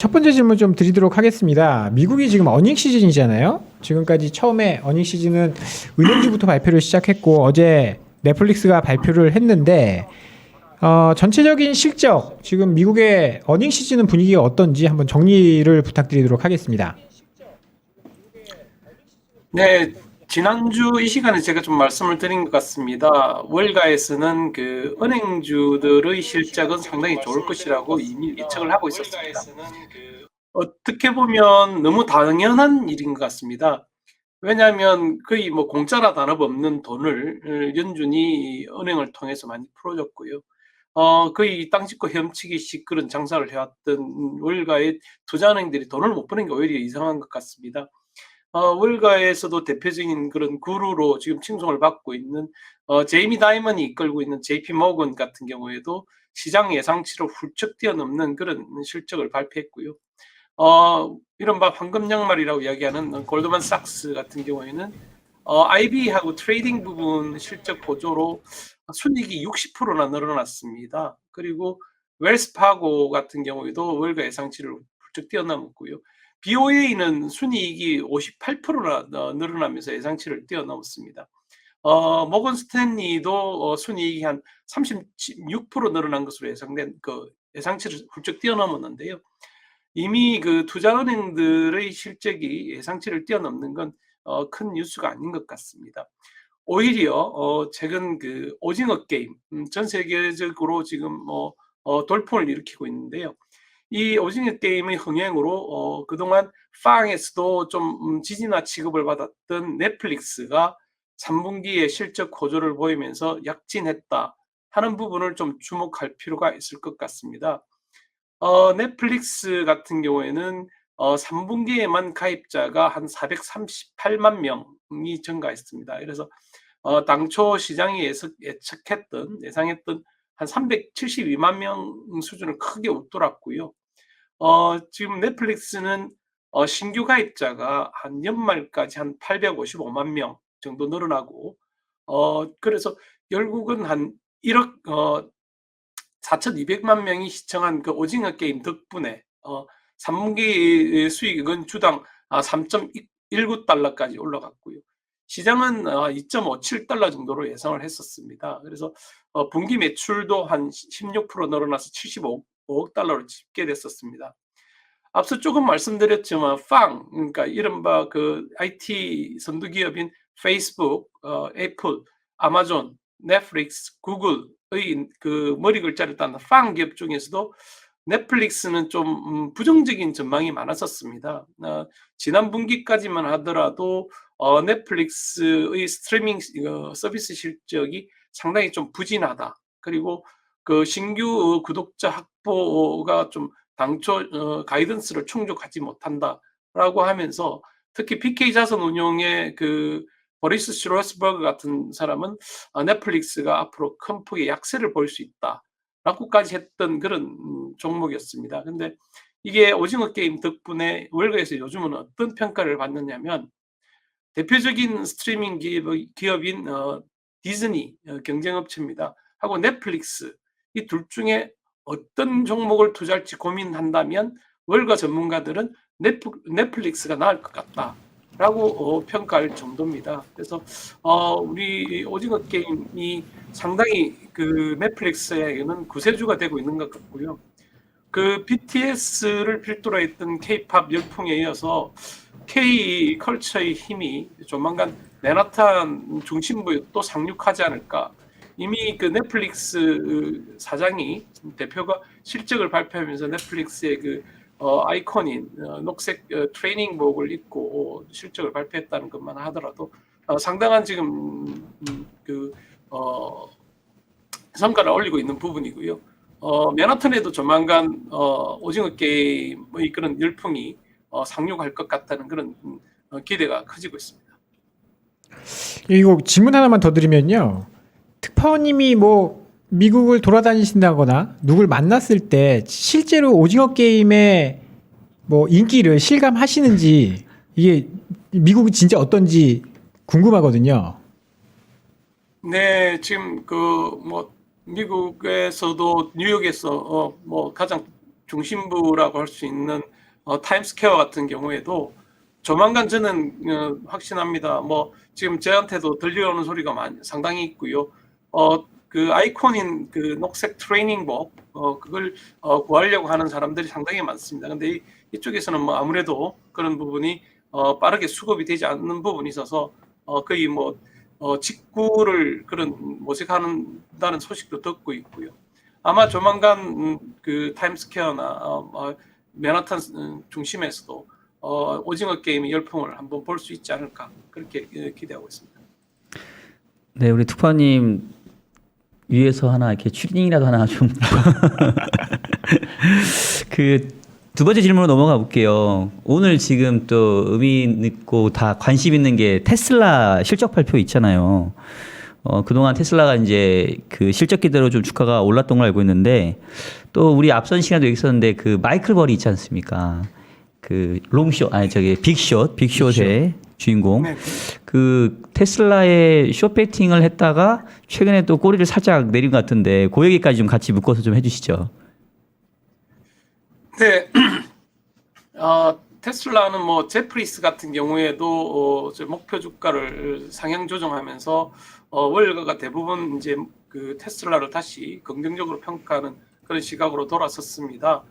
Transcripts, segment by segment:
첫 번째 질문 좀 드리도록 하겠습니다. 미국이 지금 어닝 시즌이잖아요. 지금까지 처음에 어닝 시즌은 은행주부터 발표를 시작했고 어제 넷플릭스가 발표를 했는데 전체적인 실적 지금 미국의 어닝 시즌은 분위기가 어떤지 한번 정리를 부탁드리도록 하겠습니다. 네, 지난주 이 시간에 제가 좀 말씀을 드린 것 같습니다. 월가에서는 그 은행주들의 실적은 상당히 좋을 것이라고 이미 예측을 하고 있었습니다. 어떻게 보면 너무 당연한 일인 것 같습니다. 왜냐하면 거의 뭐 공짜라 단어 없는 돈을 연준이 은행을 통해서 많이 풀어줬고요. 거의 땅 짚고 헤엄치기식 그런 장사를 해왔던 월가의 투자은행들이 돈을 못 버는 게 오히려 이상한 것 같습니다. 월가에서도 대표적인 그런 구루로 지금 칭송을 받고 있는 제이미 다이먼이 이끌고 있는 JP 모건 같은 경우에도 시장 예상치를 훌쩍 뛰어넘는 그런 실적을 발표했고요. 이른바 황금 양말이라고 이야기하는 골드만삭스 같은 경우에는 IB하고 트레이딩 부분 실적 보조로 순이익이 60%나 늘어났습니다. 그리고 웰스파고 같은 경우에도 월가 예상치를 훌쩍 뛰어넘었고요. BOA는 순이익이 58%나 늘어나면서 예상치를 뛰어넘었습니다. 모건 스탠리도 순이익이 한 36% 늘어난 것으로 예상된 그 예상치를 훌쩍 뛰어넘었는데요. 이미 그 투자은행들의 실적이 예상치를 뛰어넘는 건 큰 뉴스가 아닌 것 같습니다. 오히려 최근 그 오징어 게임 전 세계적으로 지금 돌풍을 일으키고 있는데요. 이 오징어 게임의 흥행으로 그동안 빵에서도 좀 지지나 취급을 받았던 넷플릭스가 3분기에 실적 호조를 보이면서 약진했다 하는 부분을 좀 주목할 필요가 있을 것 같습니다. 넷플릭스 같은 경우에는 3분기에만 가입자가 한 438만 명이 증가했습니다. 그래서 당초 시장이 예상했던 한 372만 명 수준을 크게 웃돌았고요. 지금 넷플릭스는 신규 가입자가 한 연말까지 한 855만 명 정도 늘어나고 그래서 결국은 한 1억 4,200만 명이 시청한 그 오징어 게임 덕분에 3분기 수익은 주당 3.19달러까지 올라갔고요. 시장은 2.57달러 정도로 예상을 했었습니다. 그래서 분기 매출도 한 16% 늘어나서 75억 달러로 집계됐었습니다. 앞서 조금 말씀드렸지만 그러니까 이른바 그 IT 선두 기업인 페이스북, 애플, 아마존, 넷플릭스, 구글의 그 머리 글자를 딴 빵 기업 중에서도 넷플릭스는 좀 부정적인 전망이 많았었습니다. 지난 분기까지만 하더라도 넷플릭스의 스트리밍 서비스 실적이 상당히 좀 부진하다. 그리고 그 신규 구독자 확보가 좀 당초 가이던스를 충족하지 못한다라고 하면서 특히 PK 자선 운용의 그 보리스 슈로스버그 같은 사람은 넷플릭스가 앞으로 큰 폭의 약세를 보일 수 있다라고까지 했던 그런 종목이었습니다. 근데 이게 오징어 게임 덕분에 월가에서 요즘은 어떤 평가를 받느냐면 대표적인 스트리밍 기업인 디즈니 경쟁업체입니다. 하고 넷플릭스 이 둘 중에 어떤 종목을 투자할지 고민한다면 월가 전문가들은 넷플릭스가 나을 것 같다라고 평가할 정도입니다. 그래서 우리 오징어 게임이 상당히 그 넷플릭스에게는 구세주가 되고 있는 것 같고요. 그 BTS를 필두로 했던 K-팝 열풍에 이어서 K 컬처의 힘이 조만간 맨하탄 중심부에 또 상륙하지 않을까. 이미 그 넷플릭스 사장이 대표가 실적을 발표하면서 넷플릭스의 그 아이콘인 녹색 트레이닝복을 입고 실적을 발표했다는 것만 하더라도 상당한 지금 그 성과를 올리고 있는 부분이고요. 맨하탄에도 조만간 오징어 게임의 그런 열풍이 상륙할 것 같다는 그런 기대가 커지고 있습니다. 이거 질문 하나만 더 드리면요. 특파원님이 뭐 미국을 돌아다니신다거나 누굴 만났을 때 실제로 오징어 게임의 뭐 인기를 실감하시는지 이게 미국이 진짜 어떤지 궁금하거든요. 네, 지금 그 뭐 미국에서도 뉴욕에서 뭐 가장 중심부라고 할 수 있는 타임스퀘어 같은 경우에도 조만간 저는 확신합니다. 뭐 지금 저한테도 들려오는 소리가 상당히 있고요. 그 아이콘인 그 녹색 트레이닝복 그걸 구하려고 하는 사람들이 상당히 많습니다. 근데 이쪽에서는 뭐 아무래도 그런 부분이 빠르게 수급이 되지 않는 부분이 있어서 거의 뭐 직구를 그런 모색한다는 소식도 듣고 있고요. 아마 조만간 그 타임스퀘어나 맨하탄 중심에서도 오징어 게임의 열풍을 한번 볼 수 있지 않을까 그렇게 기대하고 있습니다. 네, 우리 투파님 위에서 하나 이렇게 추리닝이라도 하나 좀 그 두 번째 질문으로 넘어가 볼게요. 오늘 지금 또 의미 있고 다 관심 있는 게 테슬라 실적 발표 있잖아요. 그동안 테슬라가 이제 그 실적 기대로 좀 주가가 올랐던 걸 알고 있는데 또 우리 앞선 시간도 얘기 있었는데 그 마이클 버리 있지 않습니까? 그 롱숏 아니 저기 빅숏의 주인공. 네. 그 테슬라의 숏 배팅을 했다가 최근에 또 꼬리를 살짝 내린 것 같은데 그 얘기까지 좀 같이 묶어서 좀 해주시죠. 네. 테슬라는 뭐 제프리스 같은 경우에도 저 목표 주가를 상향 조정하면서 월가가 대부분 이제 그 테슬라를 다시 긍정적으로 평가하는 그런 시각으로 돌아섰습니다.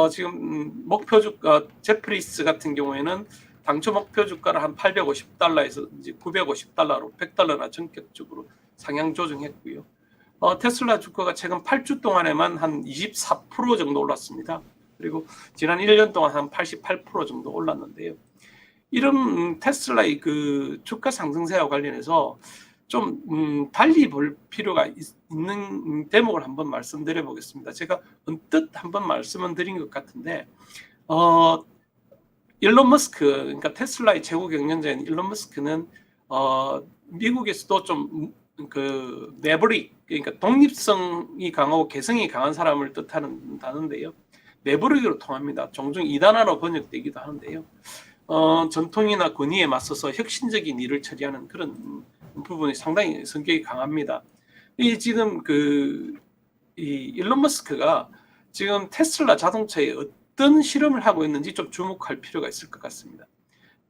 지금 목표 주가 제프리스 같은 경우에는 당초 목표 주가를 한 850달러에서 이제 950달러로 100달러나 전격적으로 상향 조정했고요. 테슬라 주가가 최근 8주 동안에만 한 24% 정도 올랐습니다. 그리고 지난 1년 동안 한 88% 정도 올랐는데요. 이런 테슬라의 그 주가 상승세와 관련해서 좀 달리 볼 필요가 있는 대목을 한번 말씀드려 보겠습니다. 제가 언뜻 한번 말씀은 드린 것 같은데 일론 머스크, 그러니까 테슬라의 최고 경영자인 일론 머스크는 미국에서도 좀 그 매버릭, 그러니까 독립성이 강하고 개성이 강한 사람을 뜻하는 단어인데요. 매버릭으로 통합니다. 종종 이단화로 번역되기도 하는데요. 전통이나 권위에 맞서서 혁신적인 일을 처리하는 그런 부분이 상당히 성격이 강합니다. 지금 이 일론 머스크가 지금 테슬라 자동차에 어떤 실험을 하고 있는지 좀 주목할 필요가 있을 것 같습니다.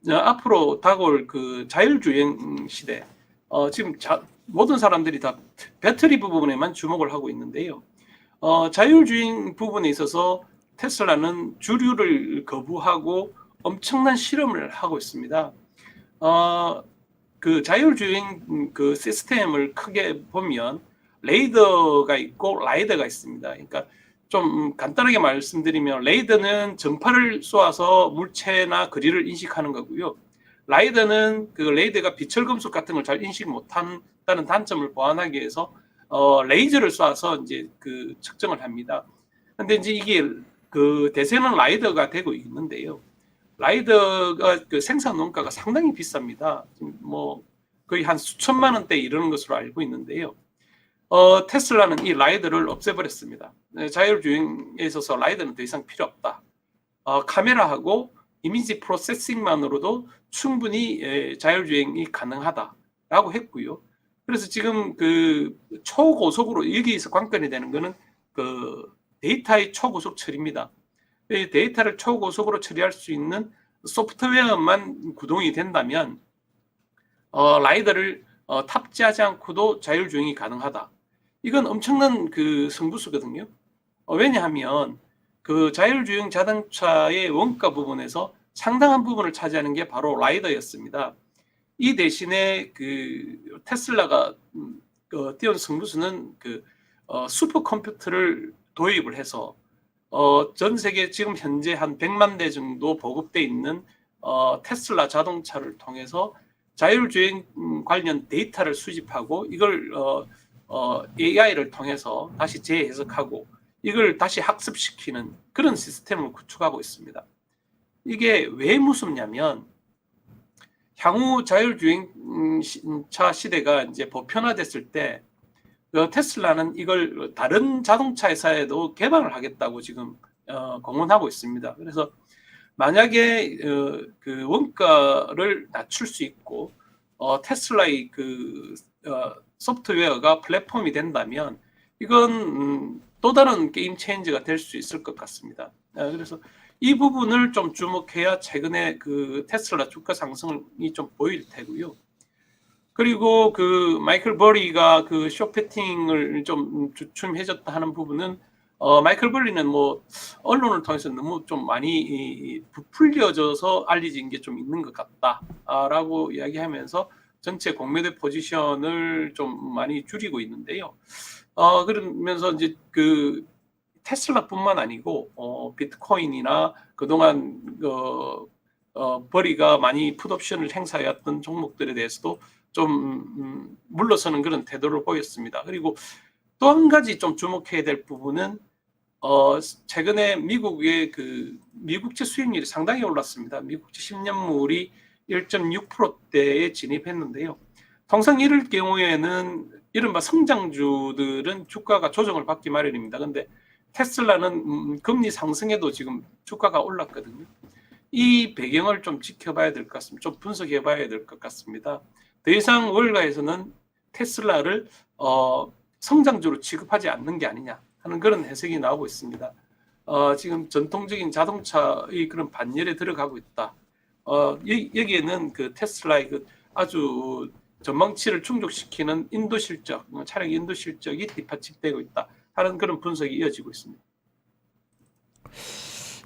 앞으로 다가올 그 자율주행 시대, 지금 모든 사람들이 다 배터리 부분에만 주목을 하고 있는데요. 자율주행 부분에 있어서 테슬라는 주류를 거부하고 엄청난 실험을 하고 있습니다. 그 자율주행 그 시스템을 크게 보면 레이더가 있고 라이더가 있습니다. 그러니까 좀 간단하게 말씀드리면 레이더는 전파를 쏘아서 물체나 거리를 인식하는 거고요. 라이더는 그 레이더가 비철금속 같은 걸 잘 인식 못한다는 단점을 보완하기 위해서 레이저를 쏘아서 이제 그 측정을 합니다. 근데 이제 이게 그 대세는 라이더가 되고 있는데요. 라이더가 그 생산 원가가 상당히 비쌉니다. 뭐 거의 한 수천만 원대 이르는 것으로 알고 있는데요. 테슬라는 이 라이더를 없애버렸습니다. 자율주행에 있어서 라이더는 더 이상 필요 없다. 카메라하고 이미지 프로세싱만으로도 충분히 자율주행이 가능하다라고 했고요. 그래서 지금 그 초고속으로 여기서 관건이 되는 거는 그 데이터의 초고속 처리입니다. 이 데이터를 초고속으로 처리할 수 있는 소프트웨어만 구동이 된다면 라이더를 탑재하지 않고도 자율주행이 가능하다. 이건 엄청난 그 승부수거든요. 왜냐하면 그 자율주행 자동차의 원가 부분에서 상당한 부분을 차지하는 게 바로 라이더였습니다. 이 대신에 그 테슬라가 띄운 승부수는 그 슈퍼컴퓨터를 도입을 해서 전 세계 지금 현재 한 100만 대 정도 보급돼 있는 테슬라 자동차를 통해서 자율주행 관련 데이터를 수집하고 이걸 AI를 통해서 다시 재해석하고 이걸 다시 학습시키는 그런 시스템을 구축하고 있습니다. 이게 왜 무섭냐면 향후 자율주행차 시대가 이제 보편화됐을 때 테슬라는 이걸 다른 자동차 회사에도 개방을 하겠다고 지금 공언하고 있습니다. 그래서 만약에 그 원가를 낮출 수 있고 테슬라의 그 소프트웨어가 플랫폼이 된다면 이건 또 다른 게임 체인지가 될 수 있을 것 같습니다. 그래서 이 부분을 좀 주목해야 최근에 그 테슬라 주가 상승이 좀 보일 테고요. 그리고 그 마이클 버리가 그 쇼패팅을 좀 주춤해졌다 하는 부분은 마이클 버리는 뭐 언론을 통해서 너무 좀 많이 부풀려져서 알려진 게 좀 있는 것 같다라고 이야기하면서 전체 공매도 포지션을 좀 많이 줄이고 있는데요. 그러면서 이제 그 테슬라뿐만 아니고 비트코인이나 그동안 버리가 많이 풋옵션을 행사해왔던 종목들에 대해서도 좀 물러서는 그런 태도를 보였습니다. 그리고 또 한 가지 좀 주목해야 될 부분은 최근에 미국의 그 미국채 수익률이 상당히 올랐습니다. 미국채 10년물이 1.6%대에 진입했는데요. 통상 이럴 경우에는 이른바 성장주들은 주가가 조정을 받기 마련입니다. 근데 테슬라는 금리 상승에도 지금 주가가 올랐거든요. 이 배경을 좀 지켜봐야 될 것 같습니다. 좀 분석해 봐야 될 것 같습니다. 더 이상 월가에서는 테슬라를 성장주로 취급하지 않는 게 아니냐 하는 그런 해석이 나오고 있습니다. 지금 전통적인 자동차의 그런 반열에 들어가고 있다. 여기에는 그 테슬라의 그 아주 전망치를 충족시키는 인도 실적, 차량 인도 실적이 뒷받침되고 있다 하는 그런 분석이 이어지고 있습니다.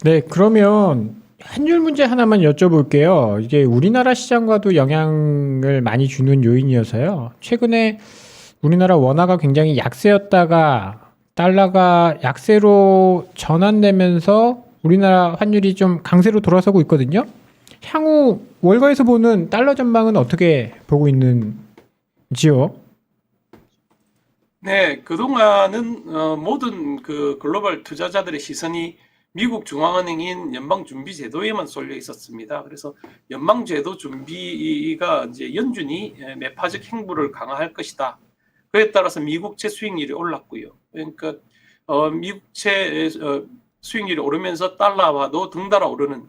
네, 그러면 환율 문제 하나만 여쭤볼게요. 이게 우리나라 시장과도 영향을 많이 주는 요인이어서요. 최근에 우리나라 원화가 굉장히 약세였다가 달러가 약세로 전환되면서 우리나라 환율이 좀 강세로 돌아서고 있거든요. 향후 월가에서 보는 달러 전망은 어떻게 보고 있는지요? 네, 그동안은 모든 그 글로벌 투자자들의 시선이 미국 중앙은행인 연방준비제도에만 쏠려 있었습니다. 그래서 연방제도 준비가 이제 연준이 매파적 행보를 강화할 것이다. 그에 따라서 미국채 수익률이 올랐고요. 그러니까 미국채 수익률이 오르면서 달러와도 등달아 오르는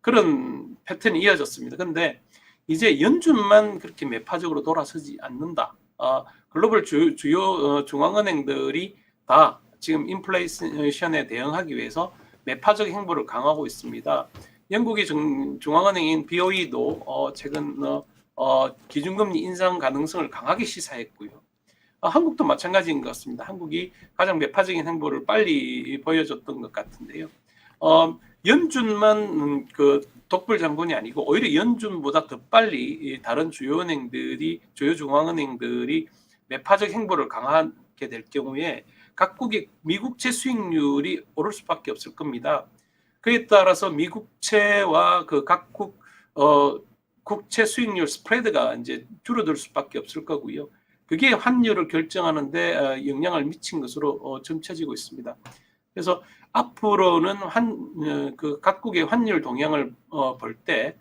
그런 패턴이 이어졌습니다. 근데 이제 연준만 그렇게 매파적으로 돌아서지 않는다. 글로벌 주요 중앙은행들이 다 지금 인플레이션에 대응하기 위해서 매파적 행보를 강화하고 있습니다. 영국의 중앙은행인 BOE도 최근 기준금리 인상 가능성을 강하게 시사했고요. 한국도 마찬가지인 것 같습니다. 한국이 가장 매파적인 행보를 빨리 보여줬던 것 같은데요. 연준만 그 독불 장군이 아니고 오히려 연준보다 더 빨리 다른 주요 중앙은행들이 매파적 행보를 강하게 될 경우에 각국의 미국채 수익률이 오를 수밖에 없을 겁니다. 그에 따라서 미국채와 그 각국 국채 수익률 스프레드가 이제 줄어들 수밖에 없을 거고요. 그게 환율을 결정하는데 영향을 미친 것으로 점쳐지고 있습니다. 그래서 앞으로는 그 각국의 환율 동향을 볼 때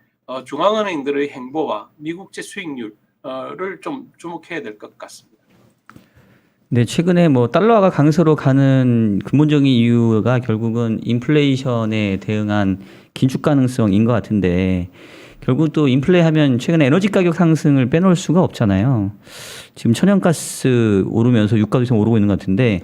중앙은행들의 행보와 미국채 수익률을 좀 주목해야 될 것 같습니다. 네, 최근에 뭐 달러가 강세로 가는 근본적인 이유가 결국은 인플레이션에 대응한 긴축 가능성인 것 같은데 결국 또 인플레 하면 최근에 에너지 가격 상승을 빼놓을 수가 없잖아요. 지금 천연가스 오르면서 유가도 좀 오르고 있는 것 같은데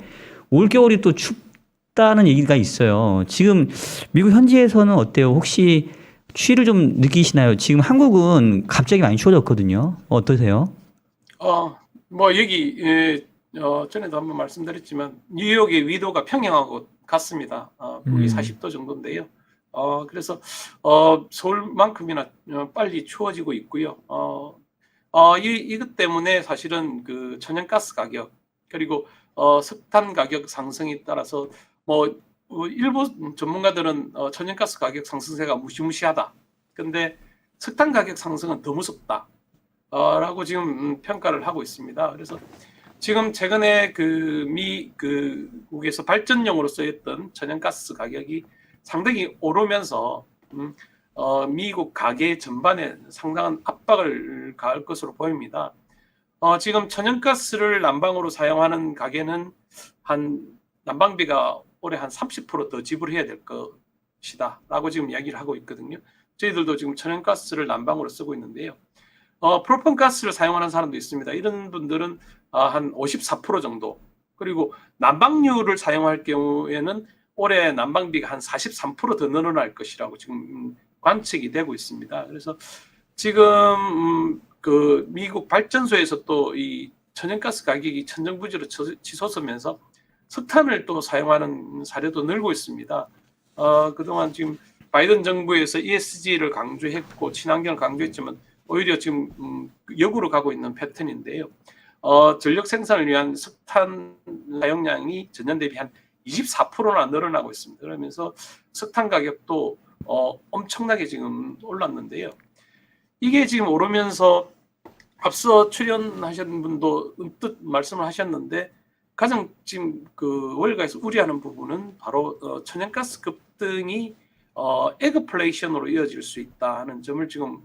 올겨울이 또 춥다는 얘기가 있어요. 지금 미국 현지에서는 어때요? 혹시 추위를 좀 느끼시나요? 지금 한국은 갑자기 많이 추워졌거든요. 어떠세요? 뭐 여기 전에도 한번 말씀드렸지만 뉴욕의 위도가 평양하고 같습니다. 거기 40도 정도인데요. 그래서 서울만큼이나 빨리 추워지고 있고요. 이것 때문에 사실은 그 천연가스 가격 그리고 석탄 가격 상승에 따라서 뭐 일부 전문가들은 천연가스 가격 상승세가 무시무시하다. 근데 석탄 가격 상승은 더 무섭다. 라고 지금 평가를 하고 있습니다. 그래서 지금 최근에 미국에서 발전용으로 쓰였던 천연가스 가격이 상당히 오르면서 미국 가계 전반에 상당한 압박을 가할 것으로 보입니다. 지금 천연가스를 난방으로 사용하는 가게는 난방비가 올해 한 30% 더 지불해야 될 것이다 라고 지금 이야기를 하고 있거든요. 저희들도 지금 천연가스를 난방으로 쓰고 있는데요. 프로판가스를 사용하는 사람도 있습니다. 이런 분들은 한 54% 정도 그리고 난방유를 사용할 경우에는 올해 난방비가 한 43%더 늘어날 것이라고 지금 관측이 되고 있습니다. 그래서 지금 그 미국 발전소에서 또 이 천연가스 가격이 천정부지로 치솟으면서 석탄을 또 사용하는 사례도 늘고 있습니다. 그동안 지금 바이든 정부에서 ESG를 강조했고 친환경을 강조했지만 오히려 지금 역으로 가고 있는 패턴인데요. 전력 생산을 위한 석탄 사용량이 전년 대비 한 24%나 늘어나고 있습니다. 그러면서 석탄 가격도 엄청나게 지금 올랐는데요. 이게 지금 오르면서 앞서 출연하신 분도 언뜻 말씀을 하셨는데 가장 지금 그 월가에서 우려하는 부분은 바로 천연가스 급등이 에그플레이션으로 이어질 수 있다 하는 점을 지금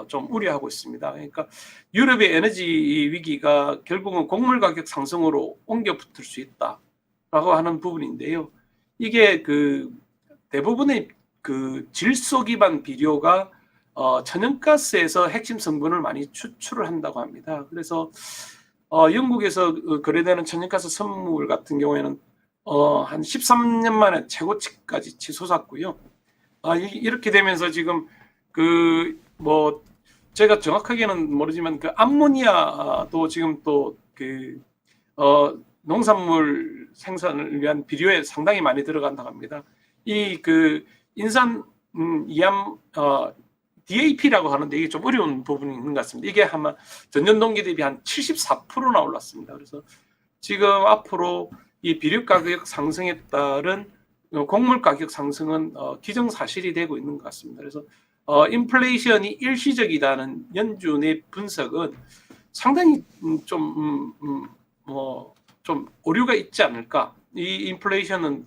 좀 우려하고 있습니다. 그러니까 유럽의 에너지 위기가 결국은 곡물 가격 상승으로 옮겨 붙을 수 있다라고 하는 부분인데요. 이게 그 대부분의 그 질소 기반 비료가 천연가스에서 핵심 성분을 많이 추출을 한다고 합니다. 그래서 영국에서 거래되는 천연가스 선물 같은 경우에는 한 13년 만에 최고치까지 치솟았고요. 이렇게 되면서 지금 그 뭐 제가 정확하게는 모르지만 그 암모니아도 지금 또 그 농산물 생산을 위한 비료에 상당히 많이 들어간다고 합니다. 이 그 인산 이암 DAP라고 하는데 이게 좀 어려운 부분이 있는 것 같습니다. 이게 아마 전년 동기 대비 한 74%나 올랐습니다. 그래서 지금 앞으로 이 비료 가격 상승에 따른 곡물 가격 상승은 기정사실이 되고 있는 것 같습니다. 그래서 인플레이션이 일시적이다는 연준의 분석은 상당히 좀 오류가 있지 않을까. 이 인플레이션은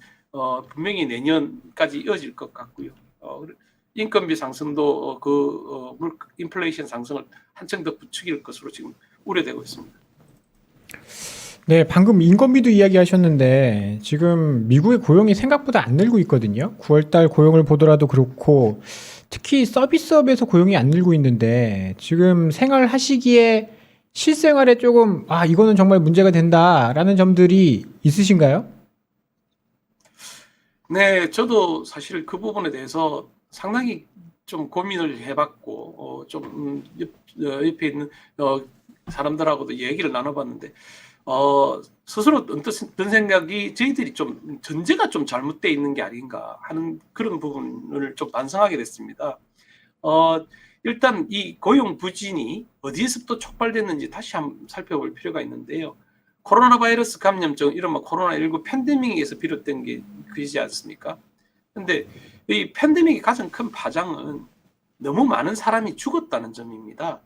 분명히 내년까지 이어질 것 같고요. 인건비 상승도 인플레이션 상승을 한층 더 부추길 것으로 지금 우려되고 있습니다. 네, 방금 인건비도 이야기하셨는데 지금 미국의 고용이 생각보다 안 늘고 있거든요. 9월달 고용을 보더라도 그렇고 특히 서비스업에서 고용이 안 늘고 있는데 지금 생활하시기에 실생활에 조금 이거는 정말 문제가 된다라는 점들이 있으신가요? 네, 저도 사실 그 부분에 대해서 상당히 좀 고민을 해봤고 좀 옆에 있는 사람들하고도 얘기를 나눠봤는데 스스로 언뜻 든 생각이 저희들이 좀 전제가 좀 잘못되어 있는 게 아닌가 하는 그런 부분을 좀 반성하게 됐습니다. 일단 이 고용 부진이 어디에서부터 촉발됐는지 다시 한번 살펴볼 필요가 있는데요. 코로나 바이러스 감염증, 이른바 코로나19 팬데믹에서 비롯된 게 그이지 않습니까? 근데 이 팬데믹의 가장 큰 파장은 너무 많은 사람이 죽었다는 점입니다.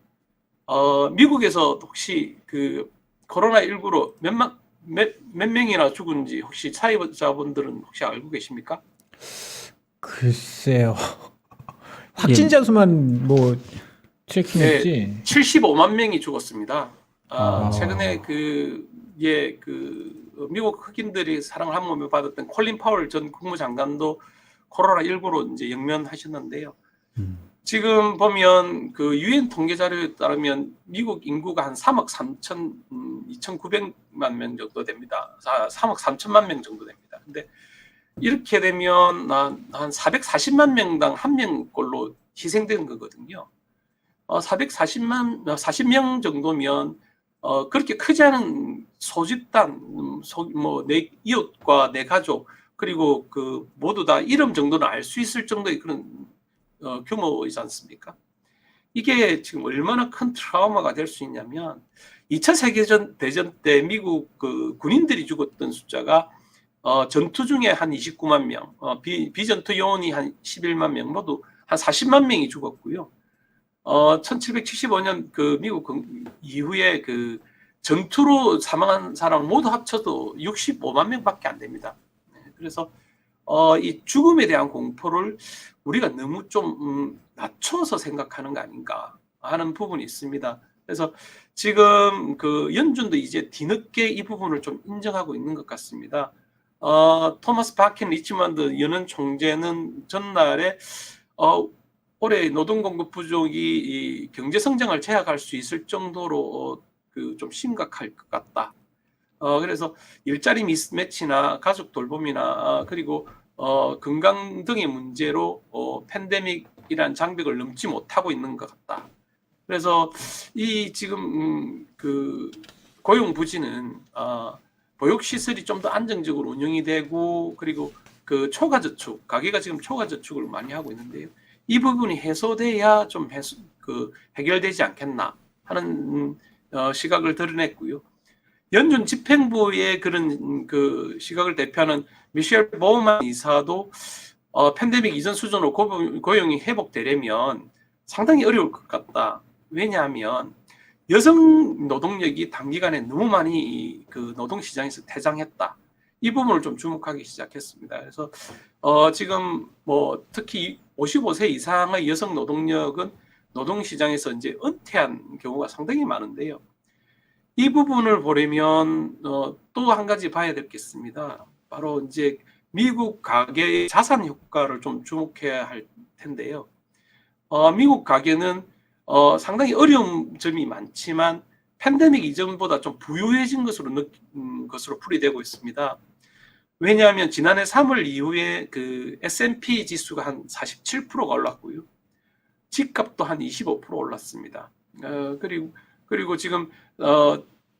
미국에서 혹시 그 코로나19로 몇 명이나 죽은지 혹시 사회자분들은 혹시 알고 계십니까? 글쎄요. 확진자 수만 뭐 트래킹했지. 네, 75만 명이 죽었습니다. 아. 최근에 미국 흑인들이 사랑을 한 몸에 받았던 콜린 파월 전 국무장관도 코로나19로 이제 영면하셨는데요. 지금 보면 그 유엔 통계 자료에 따르면 미국 인구가 한 3억 2,900만 명 정도 됩니다. 3억 3천만 명 정도 됩니다. 근데 이렇게 되면 한 440만 명당 한 명꼴로 희생되는 거거든요. 40명 정도면 그렇게 크지 않은 소집단, 내 이웃과 내 가족 그리고 그 모두 다 이름 정도는 알 수 있을 정도의 그런 규모이지 않습니까? 이게 지금 얼마나 큰 트라우마가 될 수 있냐면 2차 세계대전 때 미국 그 군인들이 죽었던 숫자가 전투 중에 한 29만 명, 비전투 요원이 한 11만 명, 모두 한 40만 명이 죽었고요. 1775년 그 미국 이후에 그 전투로 사망한 사람 모두 합쳐도 65만 명밖에 안 됩니다. 그래서 이 죽음에 대한 공포를 우리가 너무 좀 낮춰서 생각하는 거 아닌가 하는 부분이 있습니다. 그래서 지금 그 연준도 이제 뒤늦게 이 부분을 좀 인정하고 있는 것 같습니다. 토마스 바켄 리치먼드 연은 총재는 전날에 올해 노동 공급 부족이 이 경제 성장을 제약할 수 있을 정도로 좀 심각할 것 같다. 그래서 일자리 미스매치나 가족 돌봄이나 그리고 건강 등의 문제로 팬데믹이란 장벽을 넘지 못하고 있는 것 같다. 그래서 이 지금 그 고용 부진은 보육 시설이 좀 더 안정적으로 운영이 되고 그리고 그 초과 저축 가계가 지금 초과 저축을 많이 하고 있는데요. 이 부분이 해소돼야 좀 해결되지 않겠나 하는 시각을 드러냈고요. 연준 집행부의 그런 그 시각을 대표하는 미셸 보우만 이사도 팬데믹 이전 수준으로 고용이 회복되려면 상당히 어려울 것 같다. 왜냐하면 여성 노동력이 단기간에 너무 많이 그 노동시장에서 퇴장했다. 이 부분을 좀 주목하기 시작했습니다. 그래서 지금 뭐 특히 55세 이상의 여성 노동력은 노동시장에서 이제 은퇴한 경우가 상당히 많은데요. 이 부분을 보려면 또 한 가지 봐야 될 게 있습니다. 바로 이제 미국 가계의 자산 효과를 좀 주목해야 할 텐데요. 미국 가계는 상당히 어려운 점이 많지만 팬데믹 이전보다 좀 부유해진 것으로 풀이되고 있습니다. 왜냐하면 지난해 3월 이후에 그 S&P 지수가 한 47%가 올랐고요. 집값도 한 25% 올랐습니다. 그리고 지금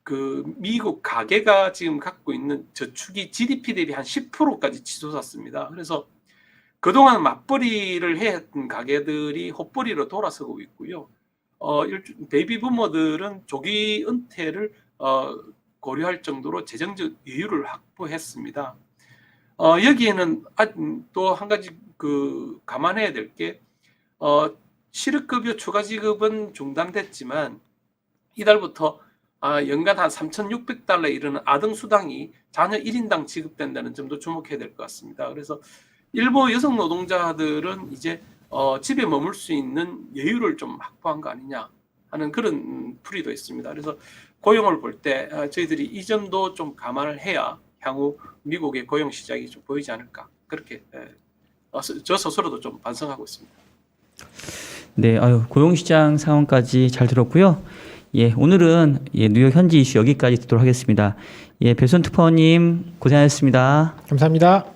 그 미국 가계가 지금 갖고 있는 저축이 GDP 대비 한 10%까지 치솟았습니다. 그래서 그동안 맞벌이를 해왔던 가계들이 헛벌이로 돌아서고 있고요. 베이비 부모들은 조기 은퇴를 고려할 정도로 재정적 여유를 확보했습니다. 여기에는 또 한 가지 그 감안해야 될 게 실업급여 추가 지급은 중단됐지만 이달부터 연간 한 3,600달러에 이르는 아등수당이 자녀 1인당 지급된다는 점도 주목해야 될 것 같습니다. 그래서 일부 여성 노동자들은 이제 집에 머물 수 있는 여유를 좀 확보한 거 아니냐 하는 그런 풀이도 있습니다. 그래서 고용을 볼 때 저희들이 이 점도 좀 감안을 해야 향후 미국의 고용 시장이 좀 보이지 않을까 그렇게 저 스스로도 좀 반성하고 있습니다. 네, 고용시장 상황까지 잘 들었고요. 예, 오늘은 뉴욕 현지 이슈 여기까지 듣도록 하겠습니다. 예, 배순 특파원님 고생하셨습니다. 감사합니다.